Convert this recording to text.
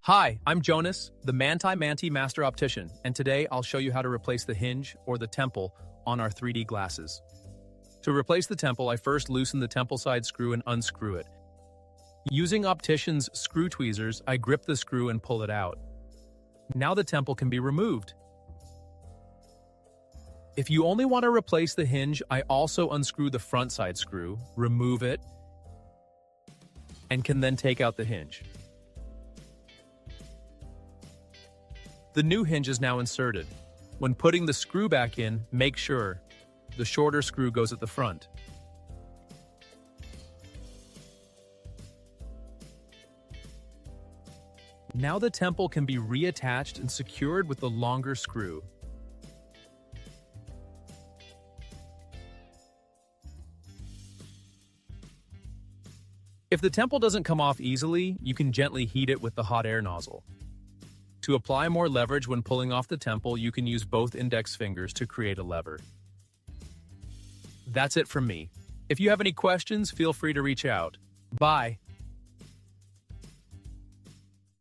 Hi, I'm Jonas, the MANTI MANTI Master Optician, and today I'll show you how to replace the hinge, or the temple, on our 3D glasses. To replace the temple, I first loosen the temple side screw and unscrew it. Using optician's screw tweezers, I grip the screw and pull it out. Now the temple can be removed. If you only want to replace the hinge, I also unscrew the front side screw, remove it, and can then take out the hinge. The new hinge is now inserted. When putting the screw back in, make sure the shorter screw goes at the front. Now the temple can be reattached and secured with the longer screw. If the temple doesn't come off easily, you can gently heat it with the hot air nozzle. To apply more leverage when pulling off the temple, you can use both index fingers to create a lever. That's it from me. If you have any questions, feel free to reach out. Bye.